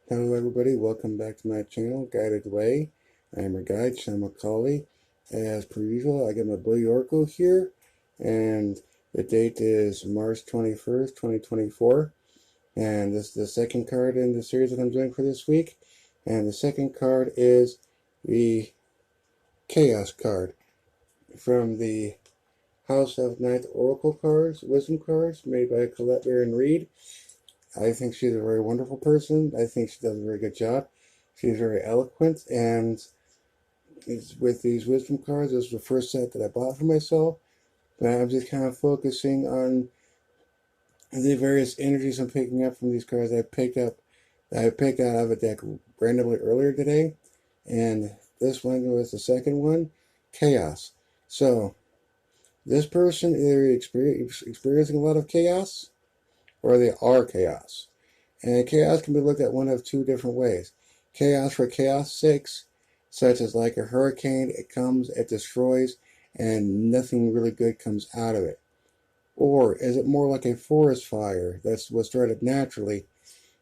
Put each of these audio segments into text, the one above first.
Hello everybody, welcome back to my channel, Guided Way. I am your guide, Sean McCauley. As per usual, I got my Blue Oracle here, and the date is March 21st, 2024. And this is the second card in the series that I'm doing for this week. And the second card is the Chaos card from the House of Ninth Oracle cards, Wisdom cards, made by Colette Baron Reed. I think she's a very wonderful person. I think she does a very good job. She's very eloquent, and with these wisdom cards, this is the first set that I bought for myself. But I'm just kind of focusing on the various energies I'm picking up from these cards that I picked out of a deck randomly earlier today. And this one was the second one, Chaos. So this person either experiencing a lot of chaos, or they are chaos. And chaos can be looked at one of two different ways. Chaos for chaos sakes, such as like a hurricane, it comes, it destroys, and nothing really good comes out of it. Or is it more like a forest fire that's what started naturally,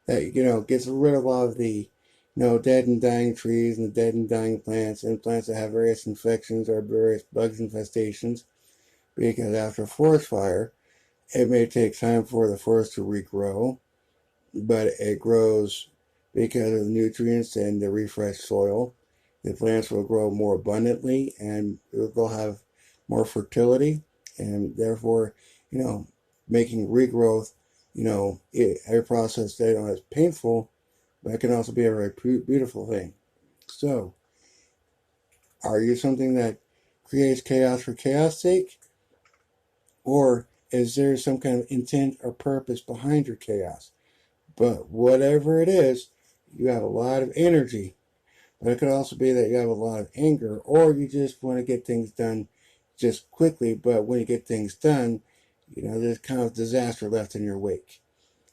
that, gets rid of all of the, dead and dying trees and the dead and dying plants, and plants that have various infections or various bugs infestations, because after a forest fire, it may take time for the forest to regrow, but it grows because of the nutrients and the refreshed soil. The plants will grow more abundantly and they'll have more fertility, and therefore, making regrowth, a process that is painful, but it can also be a very beautiful thing. So, are you something that creates chaos for chaos sake? Or is there some kind of intent or purpose behind your chaos? But whatever it is, you have a lot of energy. But it could also be that you have a lot of anger, or you just want to get things done just quickly. But when you get things done, there's kind of disaster left in your wake.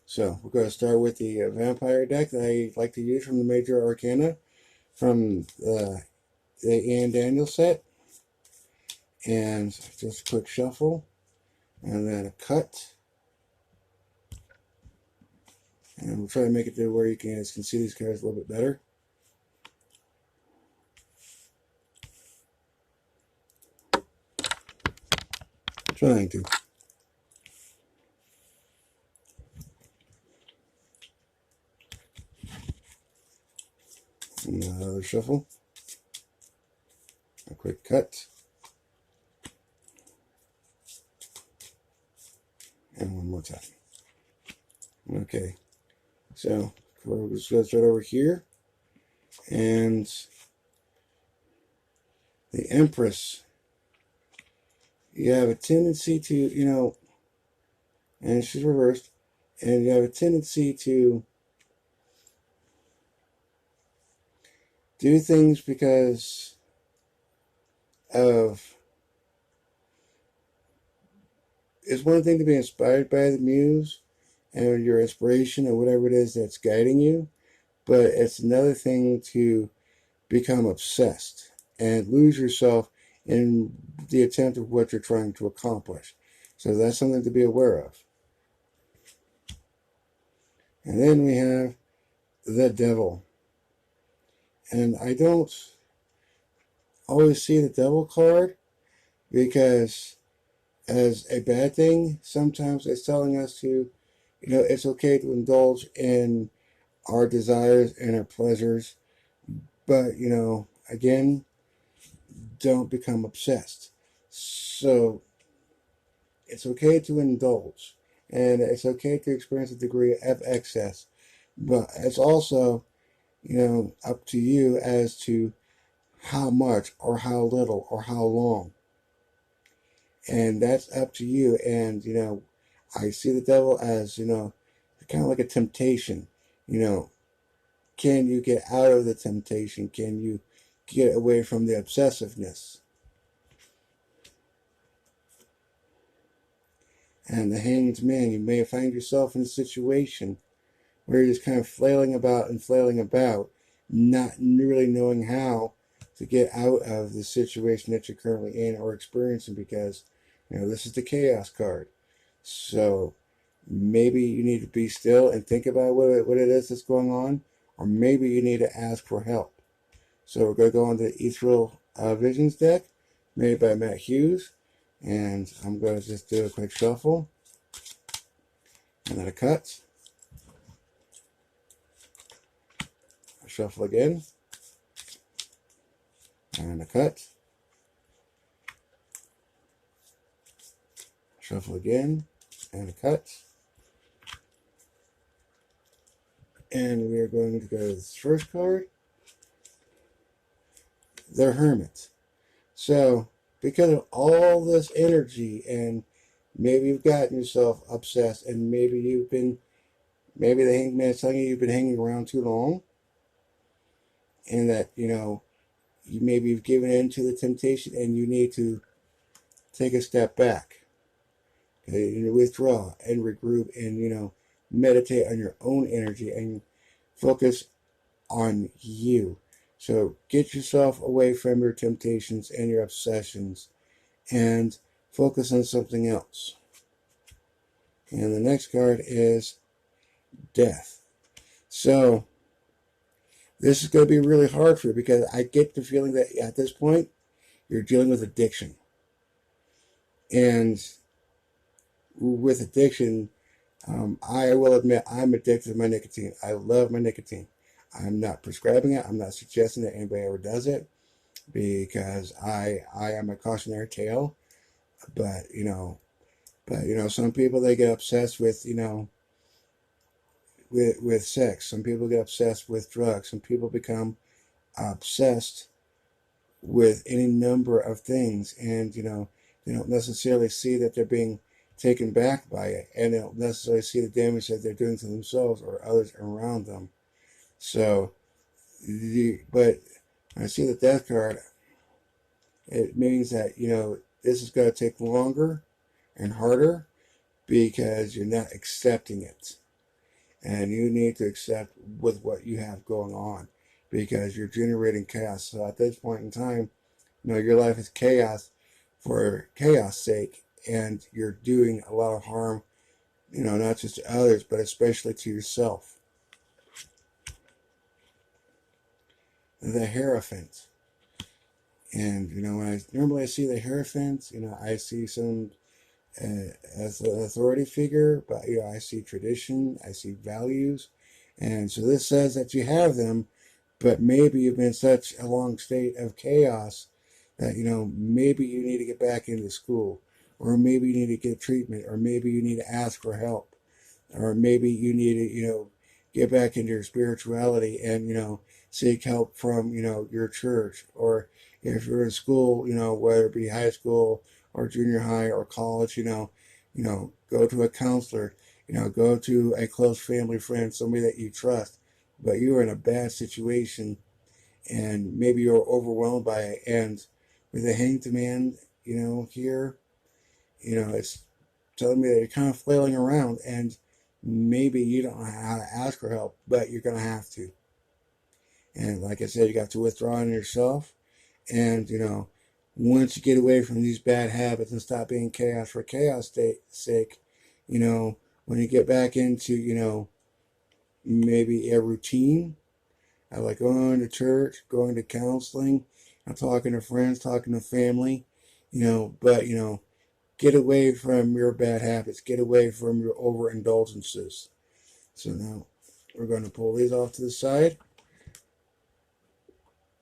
So we're going to start with the vampire deck that I like to use from the Major Arcana from the Ian Daniels set. And just a quick shuffle, and then a cut. And we'll try to make it to where you guys can see these cards a little bit better. Trying to. Another shuffle. A quick cut. And one more time. Okay. So we'll just go start over here. And the Empress. You have a tendency to, and she's reversed, and you have a tendency to do things because of, it's one thing to be inspired by the muse and your inspiration or whatever it is that's guiding you, but it's another thing to become obsessed and lose yourself in the attempt of what you're trying to accomplish. So that's something to be aware of. And then we have the Devil. And I don't always see the Devil card because as a bad thing, sometimes it's telling us to, it's okay to indulge in our desires and our pleasures, but, again, don't become obsessed. So it's okay to indulge, and it's okay to experience a degree of excess, but it's also, up to you as to how much or how little or how long. And that's up to you. And, I see the devil as, kind of like a temptation. Can you get out of the temptation? Can you get away from the obsessiveness? And the Hanged Man, you may find yourself in a situation where you're just kind of flailing about, not really knowing how to get out of the situation that you're currently in or experiencing, because, this is the Chaos card. So maybe you need to be still and think about what it is that's going on, or maybe you need to ask for help. So we're going to go on the Ethereal Visions deck made by Matt Hughes, and I'm going to just do a quick shuffle, and then a cut, a shuffle again, and a cut, shuffle again, and a cut. And we are going to go to this first card, the Hermit. So, because of all this energy, and maybe you've gotten yourself obsessed, and maybe maybe the hangman's telling you you've been hanging around too long, and that, maybe you've given in to the temptation and you need to take a step back, okay, withdraw and regroup and, meditate on your own energy and focus on you. So get yourself away from your temptations and your obsessions and focus on something else. And the next card is Death. So this is going to be really hard for you because I get the feeling that at this point you're dealing with addiction. And with addiction, I will admit I'm addicted to my nicotine. I love my nicotine. I'm not prescribing it. I'm not suggesting that anybody ever does it because I am a cautionary tale. But some people, they get obsessed with with sex. Some people get obsessed with drugs. Some people become obsessed with any number of things, and they don't necessarily see that they're being taken back by it, and they don't necessarily see the damage that they're doing to themselves or others around them. So, but when I see the Death card, it means that this is going to take longer and harder because you're not accepting it, and you need to accept with what you have going on because you're generating chaos. So at this point in time, your life is chaos for chaos sake, and you're doing a lot of harm, not just to others, but especially to yourself. The Hierophant. And, when I normally see the Hierophant, I see some as an authority figure, but, I see tradition, I see values. And so this says that you have them, but maybe you've been in such a long state of chaos that, maybe you need to get back into school, or maybe you need to get treatment, or maybe you need to ask for help, or maybe you need to, get back into your spirituality and, seek help from, your church, or if you're in school, whether it be high school or junior high or college, go to a counselor, go to a close family friend, somebody that you trust, but you are in a bad situation and maybe you're overwhelmed by it. And with the Hanged Man, here, it's telling me that you're kind of flailing around and maybe you don't know how to ask for help, but you're going to have to. And like I said, you got to withdraw on yourself. And, once you get away from these bad habits and stop being chaos for chaos sake, when you get back into, maybe a routine, I like going to church, going to counseling, talking to friends, talking to family, but, get away from your bad habits, get away from your overindulgences. So now we're going to pull these off to the side.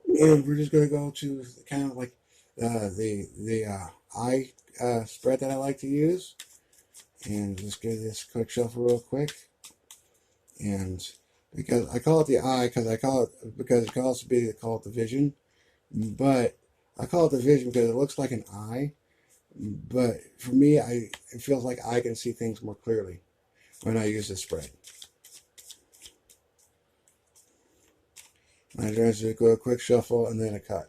And we're just going to go to kind of like the eye spread that I like to use. And just give this quick shuffle real quick. And because I call it the eye, because it can also be called the vision. But I call it the vision because it looks like an eye. But for me, it feels like I can see things more clearly when I use this spread. I just go a quick shuffle and then a cut.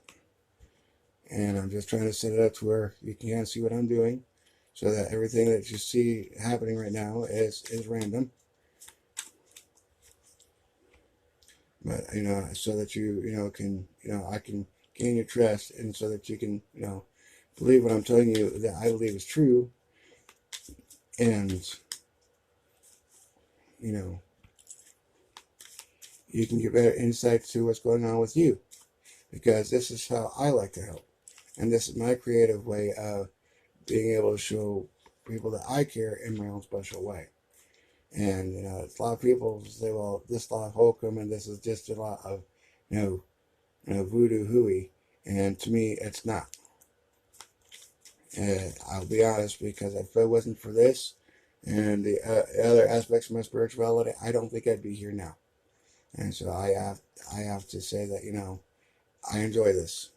And I'm just trying to set it up to where you can see what I'm doing, so that everything that you see happening right now is random. But so that you can I can gain your trust, and so that you can believe what I'm telling you that I believe is true, and you can get better insight to what's going on with you, because this is how I like to help. And this is my creative way of being able to show people that I care in my own special way. And, a lot of people say, well, this is a lot of hokum and this is just a lot of, voodoo hooey. And to me, it's not. I'll be honest, because if it wasn't for this and the other aspects of my spirituality, I don't think I'd be here now. And so I have to say that, I enjoy this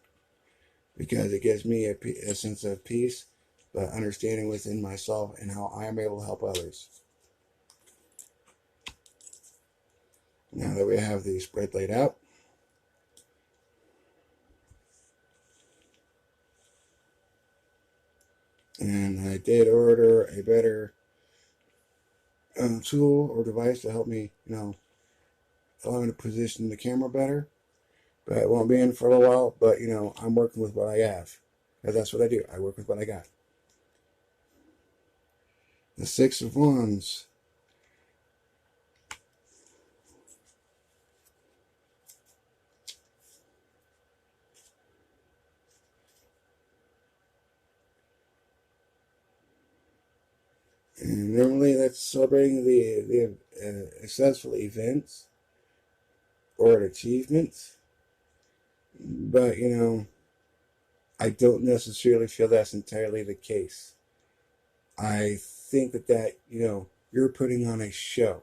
because it gives me a sense of peace, but understanding within myself and how I am able to help others. Now that we have the spread laid out, and I did order a better tool or device to help me, allow me to position the camera better. But it won't be in for a little while. But I'm working with what I have, because that's what I do. I work with what I got. The Six of Wands. And normally that's celebrating the successful events or an achievement. But, I don't necessarily feel that's entirely the case. I think that you're putting on a show.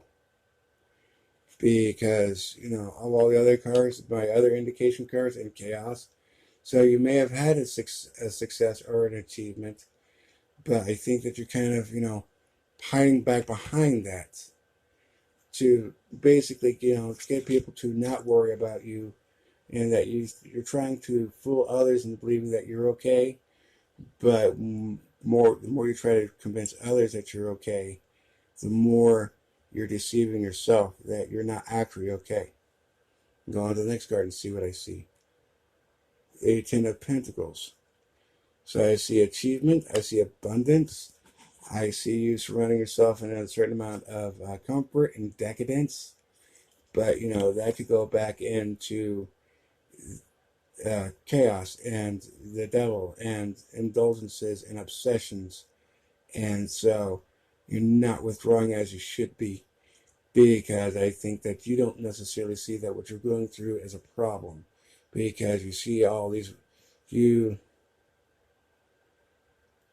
Because, of all the other cards, my other indication cards in chaos. So you may have had a success or an achievement, but I think that you're kind of, hiding back behind that to basically, get people to not worry about you, and that you're trying to fool others into believing that you're okay. But the more you try to convince others that you're okay, the more you're deceiving yourself that you're not actually okay. Go on to the next card and see what I see. A Ten of Pentacles. So I see achievement, I see abundance, I see you surrounding yourself in a certain amount of comfort and decadence. But, that could go back into chaos and the devil and indulgences and obsessions. And so you're not withdrawing as you should be, because I think that you don't necessarily see that what you're going through is a problem, because you see all these, you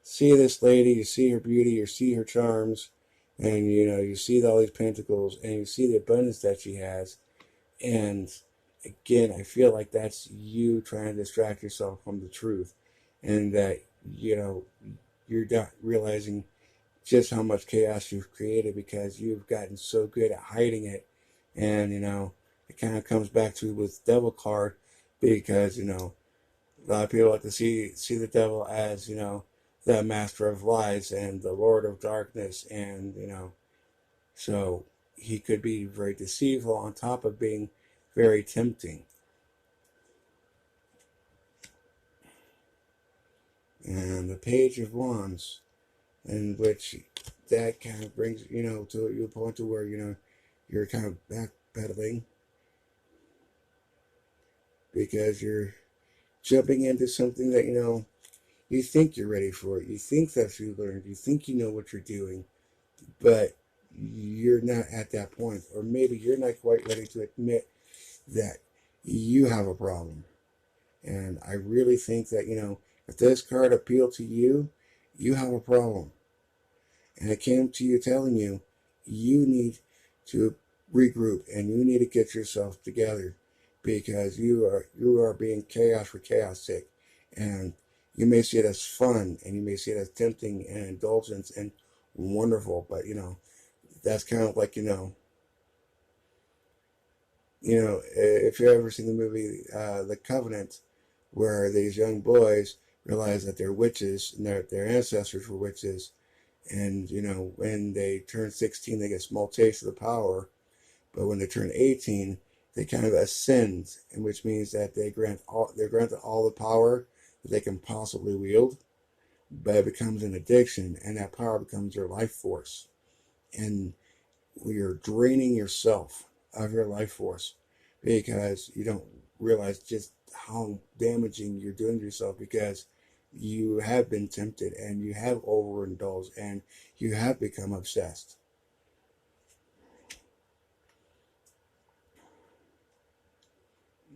see this lady, you see her beauty, you see her charms, and you see all these pentacles, and you see the abundance that she has. And again, I feel like that's you trying to distract yourself from the truth, and that you're not realizing just how much chaos you've created, because you've gotten so good at hiding it. And it kind of comes back to with devil card, because a lot of people like to see the devil as the master of lies and the lord of darkness. And so he could be very deceitful on top of being very tempting. And the Page of Wands, in which that kind of brings to a point to where you're kind of backpedaling, because you're jumping into something that you think you're ready for it, you think that you learned, you think you know what you're doing, but you're not at that point. Or maybe you're not quite ready to admit that you have a problem. And I really think that if this card appealed to you, you have a problem. And it came to you telling you need to regroup and you need to get yourself together, because you are being chaos for chaos sake. And you may see it as fun, and you may see it as tempting and indulgence and wonderful, but that's kind of like if you ever seen the movie The Covenant, where these young boys realize that they're witches and their ancestors were witches. And when they turn 16, they get a small taste of the power. But when they turn 18, they kind of ascend, and which means that they're granted all the power that they can possibly wield. But it becomes an addiction, and that power becomes your life force. And you're draining yourself of your life force. because you don't realize just how damaging you're doing to yourself, because you have been tempted and you have overindulged and you have become obsessed.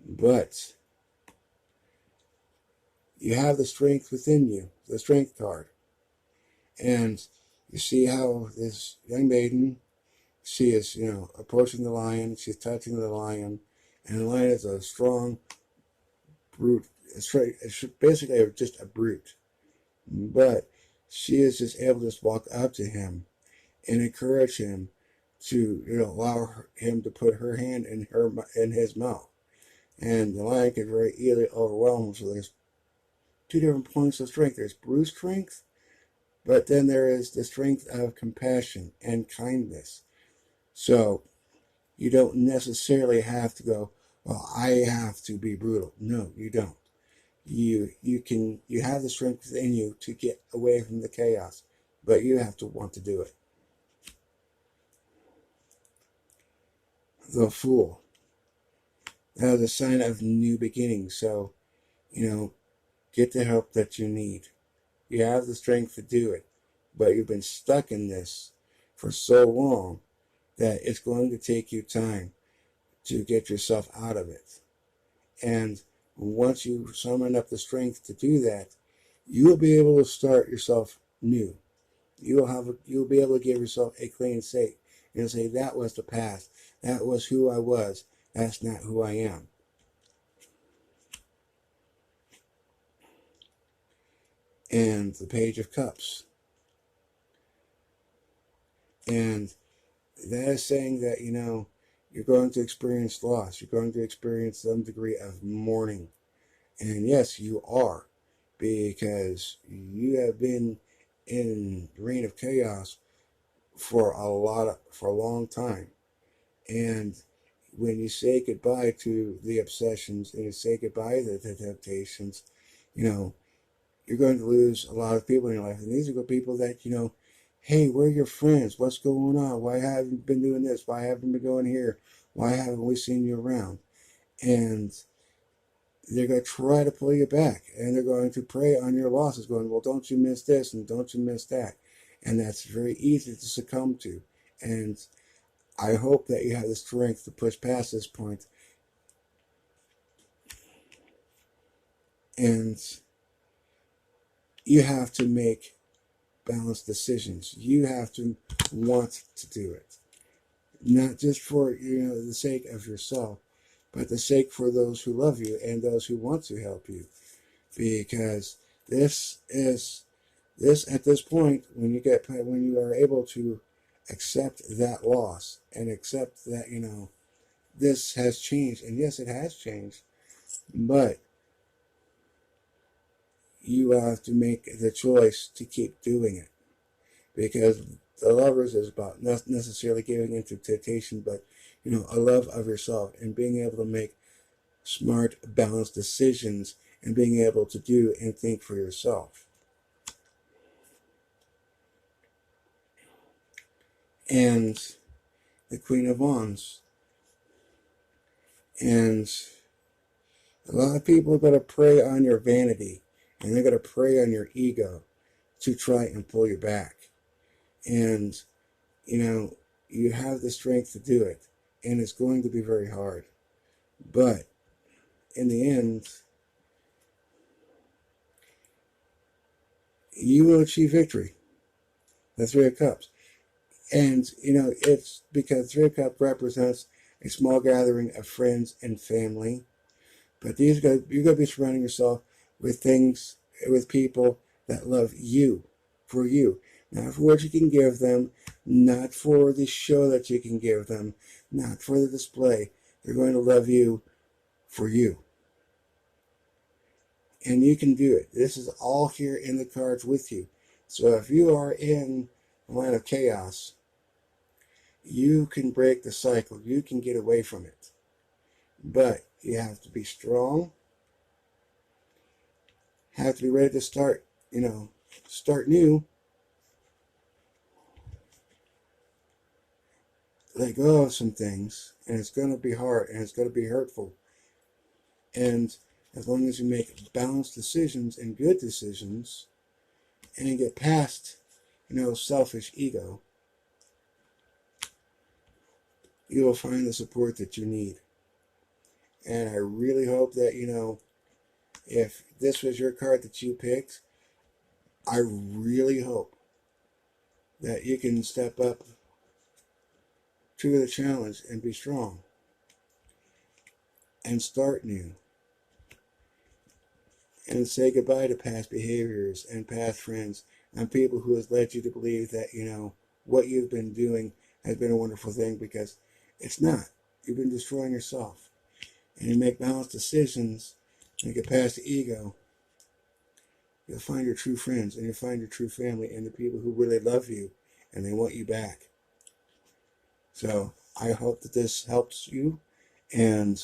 But you have the strength within you, the strength card. And you see how this young maiden, she is, approaching the lion, she's touching the lion, and the lion is a strong brute. It's basically just a brute. But she is just able to just walk up to him and encourage him to, allow him to put her hand in his mouth. And the lion can very easily overwhelm him. So there's two different points of strength. There's brute strength, but then there is the strength of compassion and kindness. So you don't necessarily have to go, well, I have to be brutal. No, you don't. You have the strength within you to get away from the chaos, but you have to want to do it. The Fool. That is a sign of new beginnings. So, get the help that you need. You have the strength to do it, but you've been stuck in this for so long that it's going to take you time to get yourself out of it. And once you summon up the strength to do that, you will be able to start yourself new. You'll be able to give yourself a clean slate and say, that was the past. That was who I was. That's not who I am. And the Page of Cups. And that is saying that, you're going to experience loss. You're going to experience some degree of mourning. And yes, you are, because you have been in the reign of chaos for a long time. And when you say goodbye to the obsessions and you say goodbye to the temptations, you're going to lose a lot of people in your life. And these are the people that, hey, where are your friends? What's going on? Why haven't you been doing this? Why haven't you been going here? Why haven't we seen you around? And they're going to try to pull you back, and they're going to prey on your losses, going, well, don't you miss this and don't you miss that. And that's very easy to succumb to. And I hope that you have the strength to push past this point. And you have to make balanced decisions. You have to want to do it. Not just for, the sake of yourself, but the sake for those who love you and those who want to help you. Because this at this point, when you are able to accept that loss and accept that, this has changed, and yes, it has changed, but you have to make the choice to keep doing it, because the Lovers is about not necessarily giving into temptation, but a love of yourself and being able to make smart, balanced decisions and being able to do and think for yourself. And the Queen of Wands. And a lot of people are going to prey on your vanity, and they're going to prey on your ego to try and pull you back. And, you have the strength to do it, and it's going to be very hard. But in the end, you will achieve victory. The Three of Cups. And, it's because Three of Cups represents a small gathering of friends and family. But you're going to be surrounding yourself with people that love you, for you. Not for what you can give them, not for the show that you can give them, not for the display. They're going to love you for you. And you can do it. This is all here in the cards with you. So if you are in a line of chaos, you can break the cycle. You can get away from it. But you have to be strong. Have to be ready to start new. let go of some things, and it's going to be hard, and it's going to be hurtful. And as long as you make balanced decisions and good decisions, and get past, selfish ego, you will find the support that you need. And I really hope that, if this was your card that you picked, I really hope that you can step up to the challenge and be strong and start new and say goodbye to past behaviors and past friends and people who has led you to believe that, what you've been doing has been a wonderful thing, because it's not. You've been destroying yourself. And you make balanced decisions and get past the ego, you'll find your true friends and you'll find your true family and the people who really love you and they want you back. So I hope that this helps you. And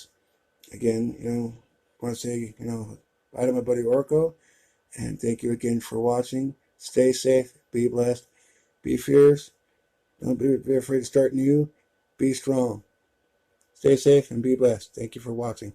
again, I want to say, bye to my buddy Orko. And thank you again for watching. Stay safe. Be blessed. Be fierce. Don't be afraid to start new. Be strong. Stay safe and be blessed. Thank you for watching.